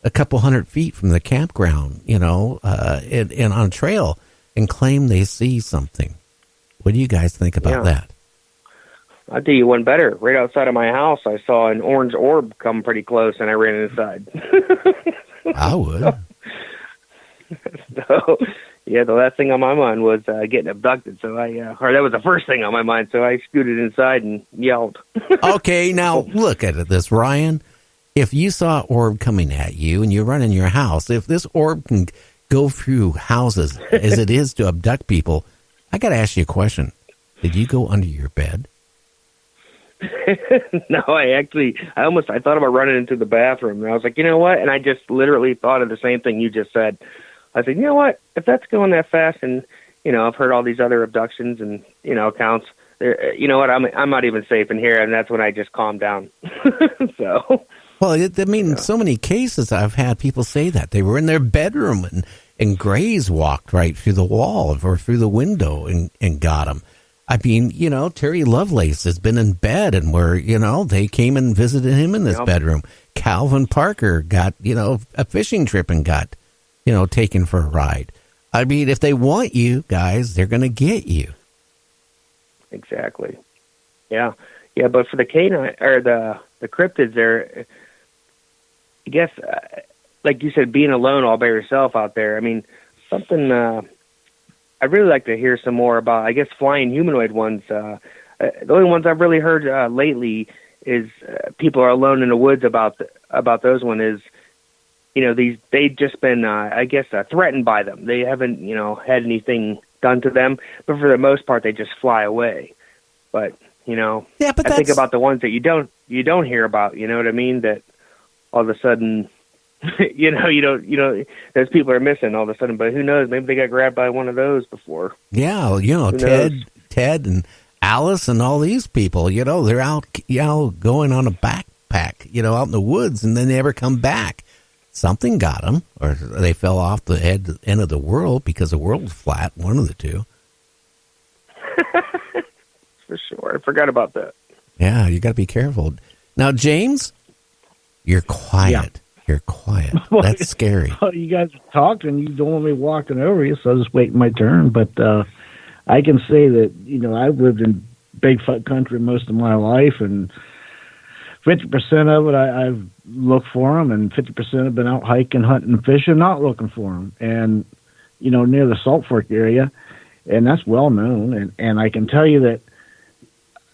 a couple 100 feet from the campground, and on a trail, and claim they see something. What do you guys think about that? I'll do you one better. Right outside of my house, I saw an orange orb come pretty close, and I ran inside. I would. So, yeah, the last thing on my mind was getting abducted. So or that was the first thing on my mind. So I scooted inside and yelled. Okay, now look at this, Ryan. If you saw an orb coming at you and you run in your house, if this orb can go through houses as it is to abduct people, I got to ask you a question. Did you go under your bed? No, I thought about running into the bathroom, and I was like, you know what? And I just literally thought of the same thing you just said. I said, you know what? If that's going that fast, and I've heard all these other abductions and accounts, you know what? I'm not even safe in here, and that's when I just calmed down. So, well, in so many cases I've had people say that they were in their bedroom and Grays walked right through the wall or through the window and got them. I mean, Terry Lovelace has been in bed and they came and visited him in this bedroom. Calvin Parker got, a fishing trip and got, taken for a ride. I mean, if they want you guys, they're going to get you. Exactly. Yeah. Yeah. But for the canine or the cryptids there, I guess, like you said, being alone all by yourself out there. I mean, something, I'd really like to hear some more about, I guess, flying humanoid ones. The only ones I've really heard lately is people are alone in the woods about those one is, they've just been, I guess, threatened by them. They haven't, had anything done to them, but for the most part, they just fly away. But, I think about the ones that you don't hear about, you know what I mean? That all of a sudden, those people are missing all of a sudden, but who knows? Maybe they got grabbed by one of those before. Yeah, Ted and Alice and all these people, they're out, going on a backpack, out in the woods, and then they never come back. Something got them, or they fell off the end of the world because the world was flat, one of the two. For sure. I forgot about that. Yeah, you got to be careful. Now, James, you're quiet. Yeah. You're quiet. That's scary. Well, you guys talked, and you don't want me walking over you, so I'll just wait my turn. But I can say that, I've lived in Bigfoot country most of my life, and 50% of it I've looked for them, and 50% have been out hiking, hunting, fishing, not looking for them. And, near the Salt Fork area, and that's well known. And I can tell you that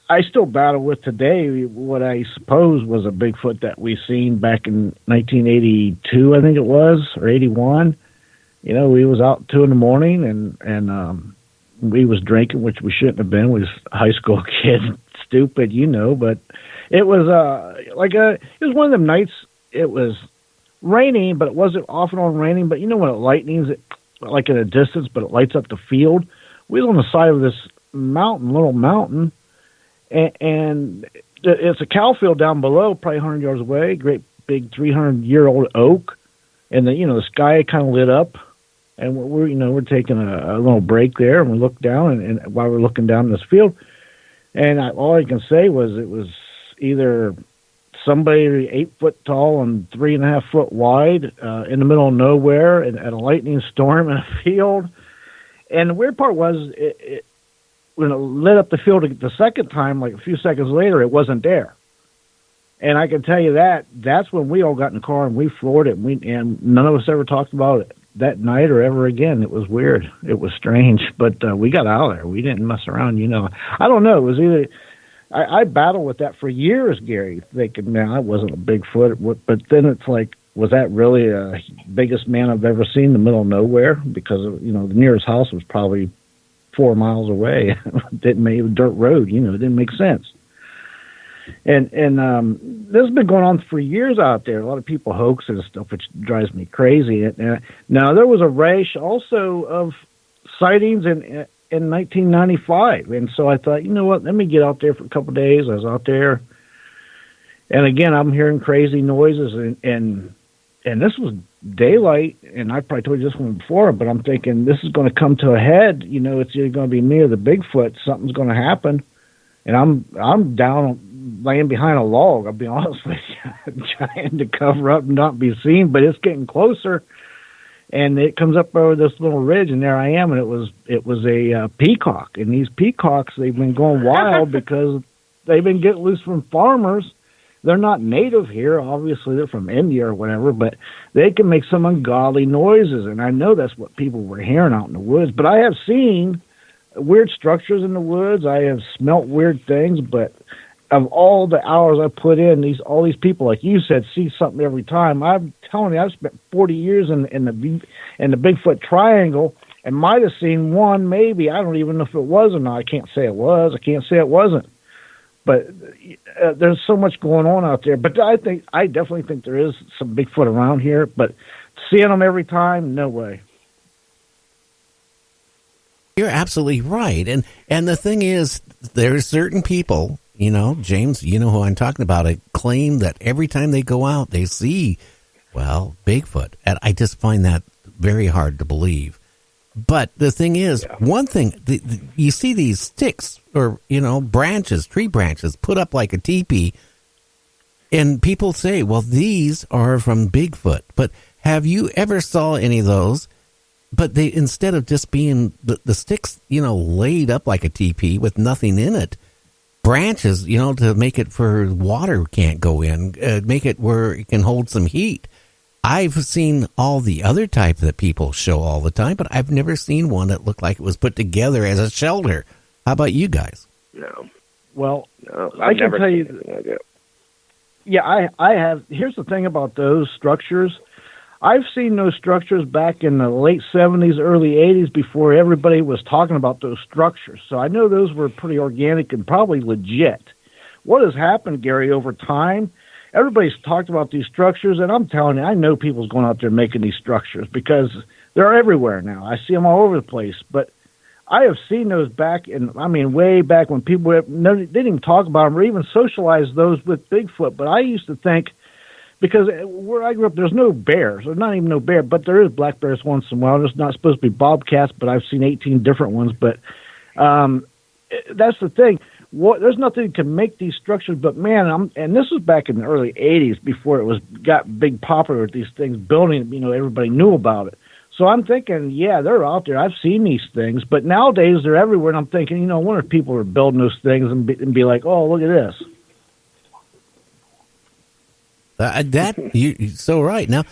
I still battle with today what I suppose was a Bigfoot that we seen back in 1982, I think it was, or 81. We was out 2 a.m. and we was drinking, which we shouldn't have been. We was a high school kid, stupid, but it was it was one of them nights. It was raining, but it wasn't off and on raining. But when it lightnings, like at a distance, but it lights up the field. We was on the side of this little mountain. And it's a cow field down below, probably 100 yards away, great big 300-year-old oak. And the sky kind of lit up. And we're taking a little break there, and we look down, and while we're looking down this field, and all I can say was it was either somebody 8 foot tall and 3.5 foot wide in the middle of nowhere and at a lightning storm in a field. And the weird part was when it lit up the field the second time, like a few seconds later, it wasn't there. And I can tell you that's when we all got in the car and we floored it, and none of us ever talked about it that night or ever again. It was weird. It was strange, but we got out of there. We didn't mess around, I don't know. It was either I battled with that for years, Gary, thinking, man, I wasn't a Bigfoot. But then it's like, was that really the biggest man I've ever seen in the middle of nowhere? Because, the nearest house was probably 4 miles away. Didn't make a dirt road, it didn't make sense. And this has been going on for years out there. A lot of people hoax and stuff, which drives me crazy. Now, there was a rash also of sightings in 1995. And so I thought, let me get out there for a couple of days. I was out there. And again, I'm hearing crazy noises, and this was daylight, and I probably told you this one before, but I'm thinking this is going to come to a head. It's either going to be me or the Bigfoot. Something's going to happen. And I'm down laying behind a log. I'll be honest with you, trying to cover up and not be seen. But it's getting closer, and it comes up over this little ridge, and there I am, and it was a peacock. And these peacocks, they've been going wild because they've been getting loose from farmers. They're not native here. Obviously, they're from India or whatever, but they can make some ungodly noises, and I know that's what people were hearing out in the woods. But I have seen weird structures in the woods. I have smelt weird things, but of all the hours I put in, all these people, like you said, see something every time. I'm telling you, I've spent 40 years in the Bigfoot Triangle, and might have seen one, maybe. I don't even know if it was or not. I can't say it was. I can't say it wasn't. But there's so much going on out there. But I definitely think there is some Bigfoot around here. But seeing them every time, no way. You're absolutely right. And the thing is, there's certain people, James, you know who I'm talking about, claim that every time they go out, they see, Bigfoot. And I just find that very hard to believe. But the thing is, one thing, you see these sticks or, branches, tree branches put up like a teepee, and people say, well, these are from Bigfoot. But have you ever saw any of those? But they, instead of just being the sticks, laid up like a teepee with nothing in it, branches, to make it for water can't go in, make it where it can hold some heat. I've seen all the other type that people show all the time, but I've never seen one that looked like it was put together as a shelter. How about you guys? No. Well, no, I can tell you. Like that. Yeah, I have. Here's the thing about those structures. I've seen those structures back in the late 70s, early 80s before everybody was talking about those structures. So I know those were pretty organic and probably legit. What has happened, Gary, over time, everybody's talked about these structures, and I'm telling you, I know people's going out there making these structures because they're everywhere now. I see them all over the place. But I have seen those back way back when people they didn't even talk about them or even socialize those with Bigfoot. But I used to think, because where I grew up, there's no bears. There's not even no bear, but there is black bears once in a while. There's not supposed to be bobcats, but I've seen 18 different ones. But that's the thing. There's nothing to make these structures, but man, and this was back in the early 80s before it got big popular with these things building, everybody knew about it. So I'm thinking, yeah, they're out there. I've seen these things, but nowadays they're everywhere, and I'm thinking, I wonder if people are building those things and be like, oh, look at this. You're so right. Now,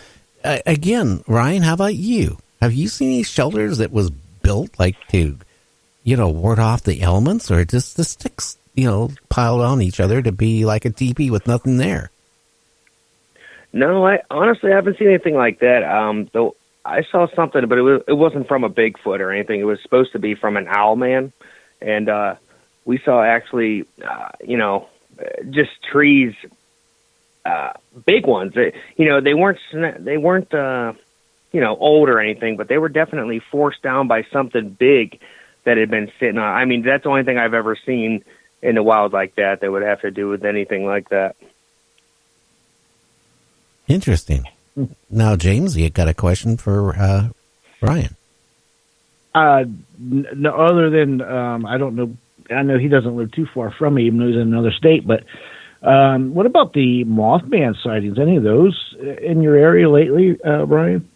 again, Ryan, how about you? Have you seen any shelters that was built like to, ward off the elements, or just the sticks, piled on each other to be like a teepee with nothing there? No, I honestly haven't seen anything like that. Though I saw something, but it wasn't from a Bigfoot or anything. It was supposed to be from an owl man, and we saw actually, just trees. Big ones. They weren't old or anything, but they were definitely forced down by something big that had been sitting on. I mean, that's the only thing I've ever seen in the wild like that would have to do with anything like that. Interesting. Now, James, you got a question for Ryan? No, other than I don't know. I know he doesn't live too far from me, even though he's in another state, but what about the Mothman sightings? Any of those in your area lately, Brian?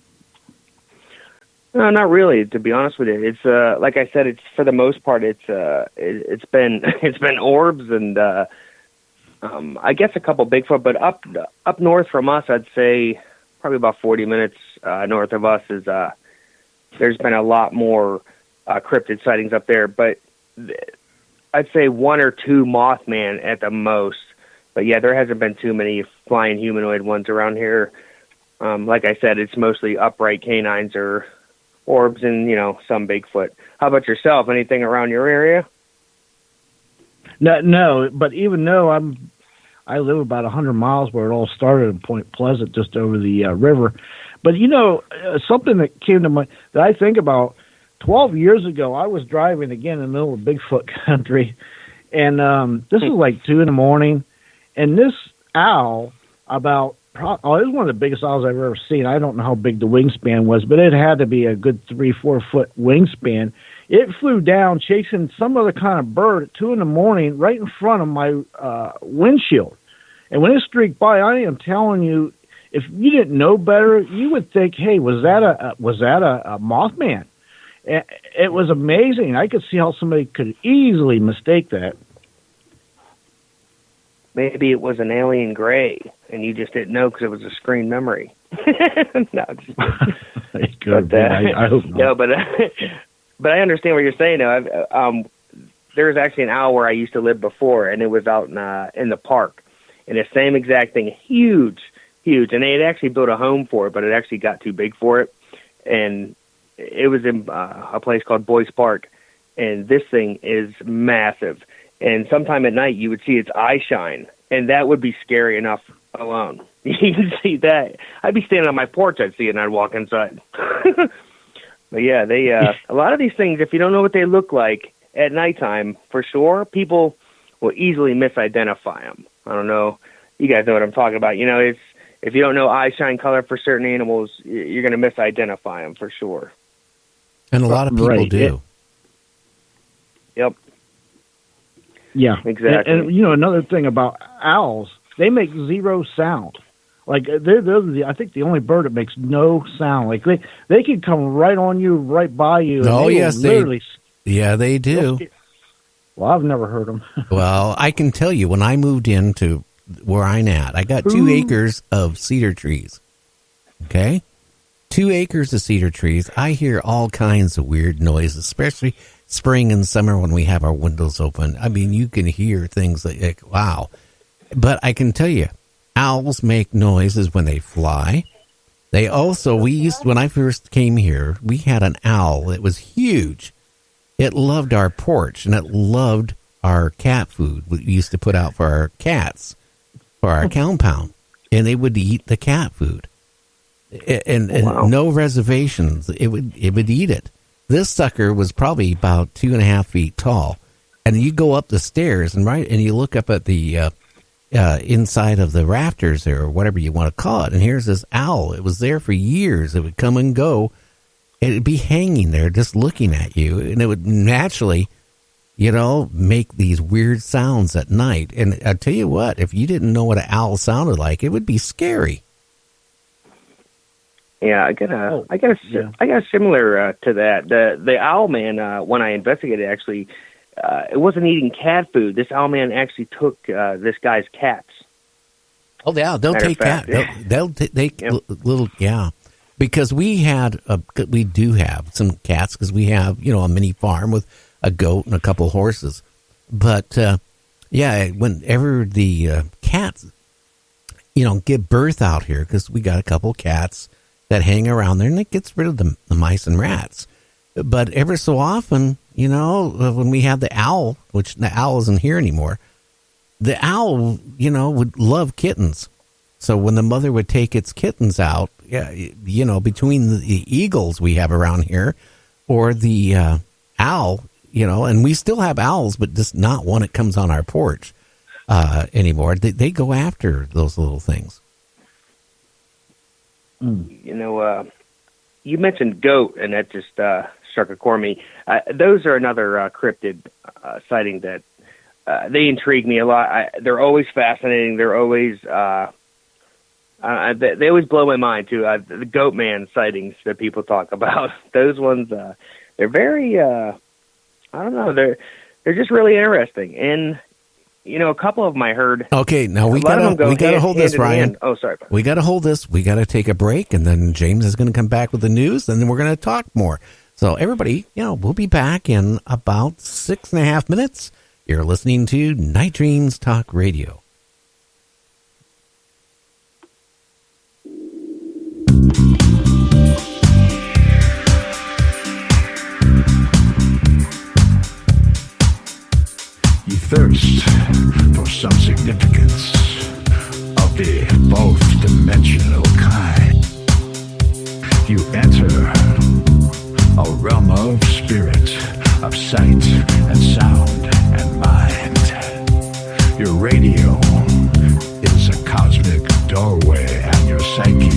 No, not really. To be honest with you, it's like I said. It's for the most part, it's been orbs and I guess a couple Bigfoot. But up north from us, I'd say probably about 40 minutes north of us is there's been a lot more cryptid sightings up there. But I'd say one or two Mothman at the most. But yeah, there hasn't been too many flying humanoid ones around here. Like I said, it's mostly upright canines or orbs and, some Bigfoot. How about yourself? Anything around your area? No, but even though I live about 100 miles where it all started in Point Pleasant, just over the river. But, something that came to mind that I think about, 12 years ago, I was driving again in the middle of Bigfoot country, and this was like 2 a.m, and this owl, it was one of the biggest owls I've ever seen. I don't know how big the wingspan was, but it had to be a good 3-4 foot wingspan. It flew down chasing some other kind of bird at 2 a.m. right in front of my windshield. And when it streaked by, I am telling you, if you didn't know better, you would think, "Hey, was that a Mothman?" It was amazing. I could see how somebody could easily mistake that. Maybe it was an alien gray, and you just didn't know because it was a screen memory. No, just, it could be. I hope not. No, but I understand what you're saying. Though. There was actually an owl where I used to live before, and it was out in the park, and the same exact thing, huge, and they had actually built a home for it, but it actually got too big for it, and it was in a place called Boyce Park, and this thing is massive. And sometime at night, you would see its eye shine, and that would be scary enough alone. You can see that. I'd be standing on my porch, I'd see it, and I'd walk inside. But yeah, they a lot of these things, if you don't know what they look like at nighttime, for sure, people will easily misidentify them. I don't know. You guys know what I'm talking about. You know, it's if you don't know eye shine color for certain animals, you're going to misidentify them for sure. And a lot of people do. Yep. Yeah, exactly. And you know, another thing about owls, they make zero sound. Like they're I think the only bird that makes no sound. Like they can come right on you, right by you. Oh yes, they do. Well, I've never heard them. Well, I can tell you, when I moved into where I'm at, I got 2 acres of cedar trees. Okay, 2 acres of cedar trees. I hear all kinds of weird noises, especially spring and summer when we have our windows open. I mean, you can hear things like wow. But I can tell you, owls make noises when they fly. They also, when I first came here, we had an owl that was huge. It loved our porch, and it loved our cat food we used to put out for our cats, for our compound, and they would eat the cat food. And wow. No reservations. It would eat it. This sucker was probably about 2.5 feet tall, and you go up the stairs and you look up at the inside of the rafters there, or whatever you want to call it, and here's this owl. It was there for years. It would come and go. It'd be hanging there just looking at you, and it would naturally, make these weird sounds at night. And I tell you what, if you didn't know what an owl sounded like, it would be scary. Yeah, I got a similar to that. The owl man, when I investigated, actually, it wasn't eating cat food. This owl man actually took this guy's cats. Oh yeah, they'll take cat. They'll take little Because we do have some cats, because we have a mini farm with a goat and a couple horses. But whenever the cats give birth out here, because we got a couple cats that hang around there, and it gets rid of the mice and rats. But ever so often, when we have the owl, which the owl isn't here anymore, the owl, would love kittens. So when the mother would take its kittens out, between the eagles we have around here, or the owl, and we still have owls, but just not one that comes on our porch anymore. They go after those little things. You mentioned goat, and that just struck a chord me. Those are another cryptid sighting that they intrigue me a lot. They're always fascinating. They're always they always blow my mind too. The goat man sightings that people talk about, those ones, they're very I don't know, they're just really interesting. And a couple of them I heard. Okay, now we gotta hold this, Ryan. Oh, sorry. We gotta hold this. We gotta take a break, and then James is going to come back with the news, and then we're going to talk more. So everybody, we'll be back in about 6.5 minutes. You're listening to Night Dreams Talk Radio. You thirst for some significance of the fourth dimensional kind. You enter a realm of spirit, of sight and sound and mind. Your radio is a cosmic doorway, and your psyche